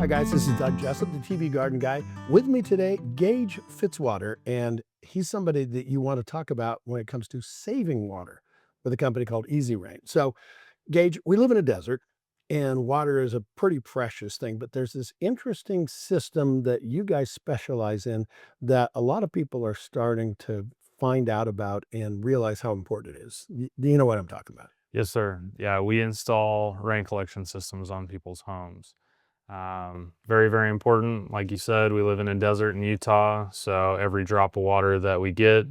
guys, this is Doug Jessup, the TV Garden Guy. With me today, Gage Fitzwater, and he's somebody that you want to talk about when it comes to saving water with a company called Easy Rain. So, Gage, we live in a desert, and water is a pretty precious thing, but there's this interesting system that you guys specialize in that a lot of people are starting to find out about and realize how important it is. Do you know what I'm talking about? Yes, sir. Yeah, we install rain collection systems on people's homes. Very, very important. Like you said, we live in a desert in Utah, so every drop of water that we get,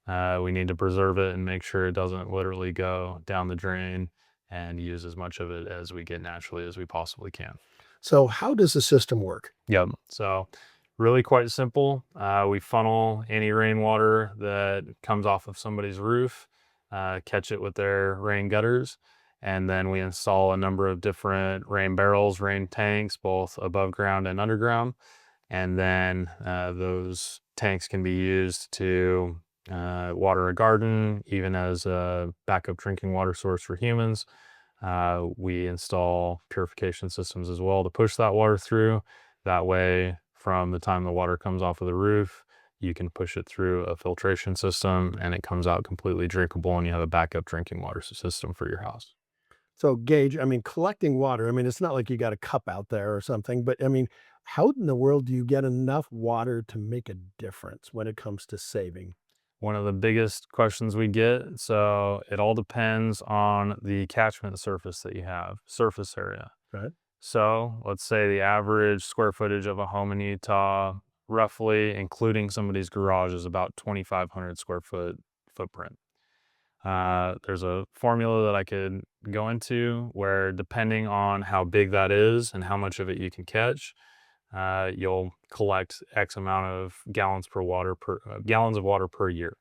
we need to preserve it and make sure it doesn't literally go down the drain and use as much of it as we get naturally as we possibly can. So, how does the system work? Yep. So, really quite simple. We funnel any rainwater that comes off of somebody's roof, catch it with their rain gutters, and then we install a number of different rain barrels, rain tanks, both above ground and underground. And then those tanks can be used to water a garden, even as a backup drinking water source for humans. We install purification systems as well to push that water through. That way, from the time the water comes off of the roof, you can push it through a filtration system and it comes out completely drinkable, and you have a backup drinking water system for your house. So, Gage, I mean, collecting water, I mean, it's not like you got a cup out there or something, but I mean, how in the world do you get enough water to make a difference when it comes to saving? One of the biggest questions we get, so it all depends on the catchment surface that you have, surface area. Right? So let's say the average square footage of a home in Utah, roughly including somebody's garage, is about 2,500 square foot footprint. There's a formula that I could go into where, depending on how big that is and how much of it you can catch, you'll collect X amount of gallons gallons of water per year.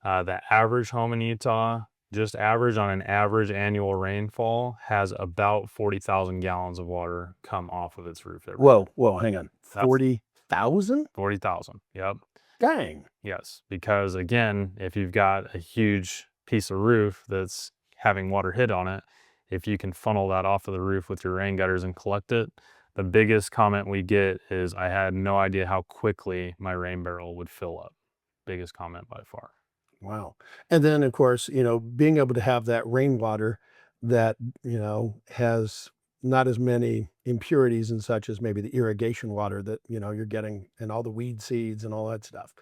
The average home in Utah, just average on an average annual rainfall, has about 40,000 gallons of water come off of its roof every year. Whoa, hang on. That's 40,000? 40,000. Yep. Dang. Yes. Because again, if you've got a huge piece of roof that's having water hit on it, if you can funnel that off of the roof with your rain gutters and collect it, the biggest comment we get is, I had no idea how quickly my rain barrel would fill up. Biggest comment by far. Wow. And then, of course, being able to have that rainwater that, has not as many impurities and such as maybe the irrigation water that, you're getting and all the weed seeds and all that stuff.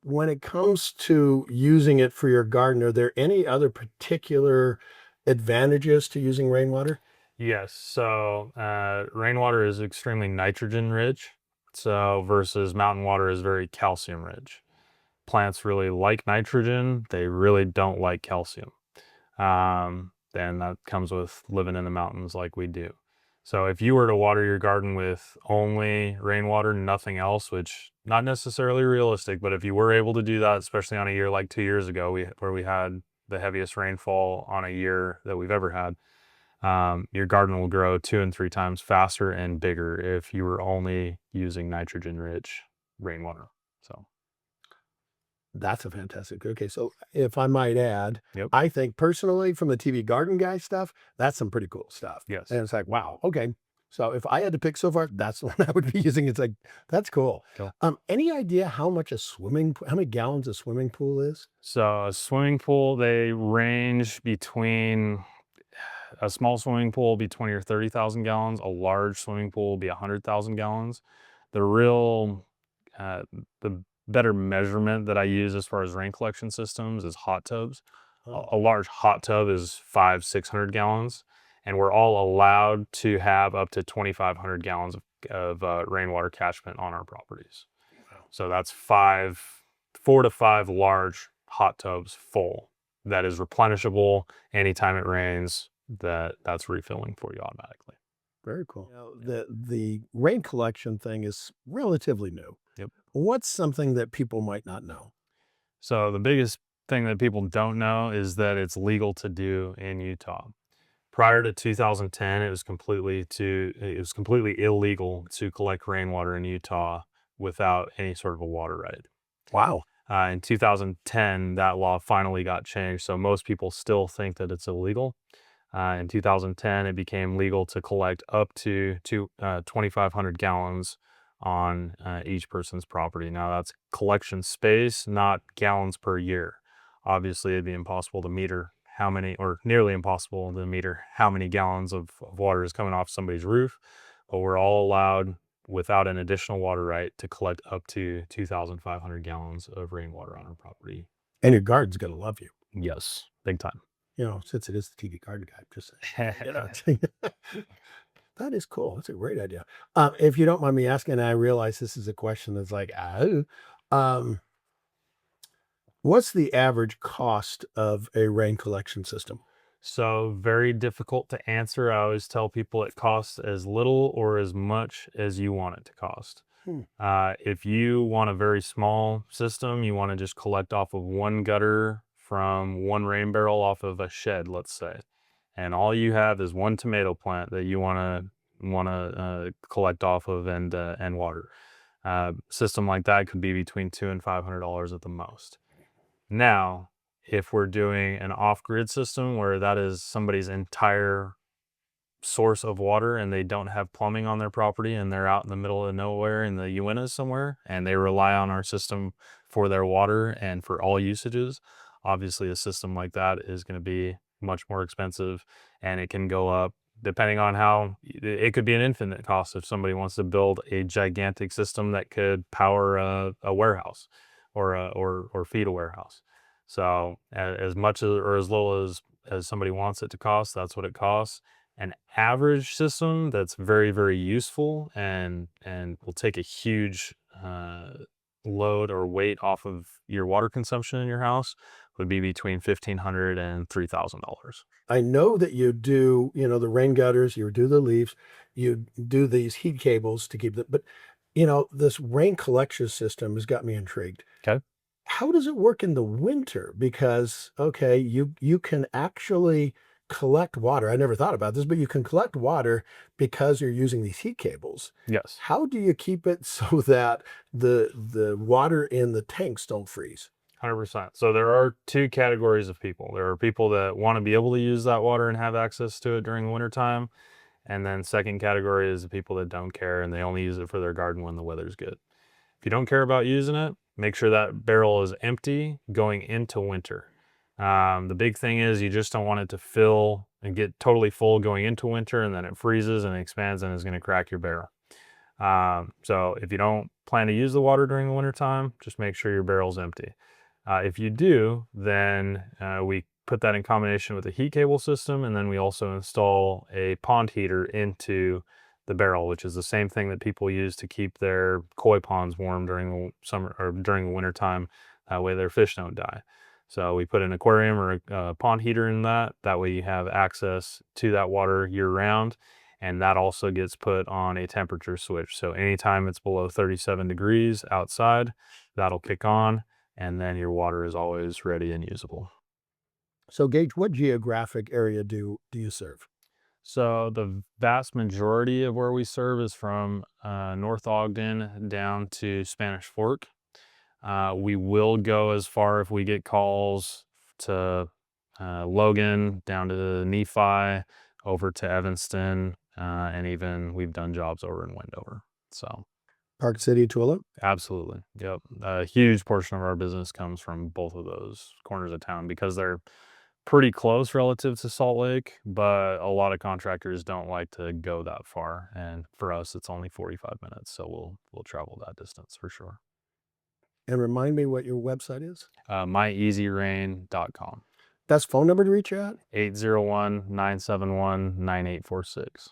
When it comes to using it for your garden, are there any other particular advantages to using rainwater? Yes. So rainwater is extremely nitrogen rich. So versus mountain water is very calcium rich. Plants really like nitrogen. They really don't like calcium. And that comes with living in the mountains like we do. So if you were to water your garden with only rainwater, nothing else, which not necessarily realistic, but if you were able to do that, especially on a year like 2 years ago, where we had the heaviest rainfall on a year that we've ever had, your garden will grow 2 and 3 times faster and bigger if you were only using nitrogen-rich rainwater. So, That's a fantastic. Okay, so if I might add, yep, I think personally from the TV Garden Guy stuff, that's some pretty cool stuff. yes, And it's like, wow, okay. So if I had to pick so far, that's the one I would be using. It's like, that's cool. cool. Any idea how much how many gallons a swimming pool is? So a swimming pool, they range between, a small swimming pool will be 20 or 30,000 gallons. A large swimming pool will be 100,000 gallons. The real, uh, the better measurement that I use as far as rain collection systems is hot tubs. Oh, A large hot tub is 600 gallons, and we're all allowed to have up to 2,500 gallons of rainwater catchment on our properties. wow. So that's 4 to 5 large hot tubs full. That is replenishable anytime it rains. That's refilling for you automatically. Very cool. The rain collection thing is relatively new. Yep. What's something that people might not know? So the biggest thing that people don't know is that it's legal to do in Utah. Prior to 2010, it was completely illegal to collect rainwater in Utah without any sort of a water right. Wow. In 2010, that law finally got changed, so most people still think that it's illegal. In 2010, it became legal to collect up to 2,500 gallons on each person's property. Now that's collection space, not gallons per year. Obviously, it'd be impossible to meter how many, or nearly impossible to meter how many gallons of water is coming off somebody's roof, but we're all allowed, without an additional water right, to collect up to 2,500 gallons of rainwater on our property. And your garden's gonna love you. Yes, big time. You know, since it is the TV garden guy, I'm just saying. You know, that is cool. That's a great idea. If you don't mind me asking, I realize this is a question that's like, oh, um, what's the average cost of a rain collection system? So very difficult to answer. I always tell people it costs as little or as much as you want it to cost. Hmm. If you want a very small system, you want to just collect off of one gutter from one rain barrel off of a shed, let's say, and all you have is one tomato plant that you want to collect off of and water. System like that could be between $200 and $500 at the most. Now, if we're doing an off-grid system where that is somebody's entire source of water and they don't have plumbing on their property and they're out in the middle of nowhere in the Uintas somewhere and they rely on our system for their water and for all usages, obviously a system like that is going to be much more expensive, and it can go up depending on how it could be an infinite cost if somebody wants to build a gigantic system that could power a warehouse or feed a warehouse. So as much as, or as little as somebody wants it to cost, that's what it costs. An average system that's very, very useful and will take a huge load or weight off of your water consumption in your house would be between $1,500 and $3,000. I know that you do, you know, the rain gutters, you do the leaves, you do these heat cables to keep the, but you know, this rain collection system has got me intrigued. Okay. How does it work in the winter? Because, okay, you can actually collect water. I never thought about this, but you can collect water because you're using these heat cables. Yes. How do you keep it so that the water in the tanks don't freeze? 100%. So there are two categories of people. There are people that want to be able to use that water and have access to it during the wintertime. And then second category is the people that don't care and they only use it for their garden when the weather's good. If you don't care about using it, make sure that barrel is empty going into winter. The big thing is you just don't want it to fill and get totally full going into winter, and then it freezes and expands and is going to crack your barrel. So if you don't plan to use the water during the wintertime, just make sure your barrel's empty. If you do, then we put that in combination with a heat cable system, and then we also install a pond heater into the barrel, which is the same thing that people use to keep their koi ponds warm during the summer or during the winter time. That way their fish don't die. So we put an aquarium or a pond heater in that. That way you have access to that water year round. And that also gets put on a temperature switch. So anytime it's below 37 degrees outside, that'll kick on, and then your water is always ready and usable. So, Gage, what geographic area do you serve? So the vast majority of where we serve is from North Ogden down to Spanish Fork. We will go as far if we get calls to Logan, down to Nephi, over to Evanston, and even we've done jobs over in Wendover. So Park City, Tooele? absolutely, yep. A huge portion of our business comes from both of those corners of town because they're pretty close relative to Salt Lake, but a lot of contractors don't like to go that far. And for us, it's only 45 minutes. So we'll travel that distance for sure. And remind me what your website is? MyEasyRain.com. That's phone number to reach you at? 801-971-9846.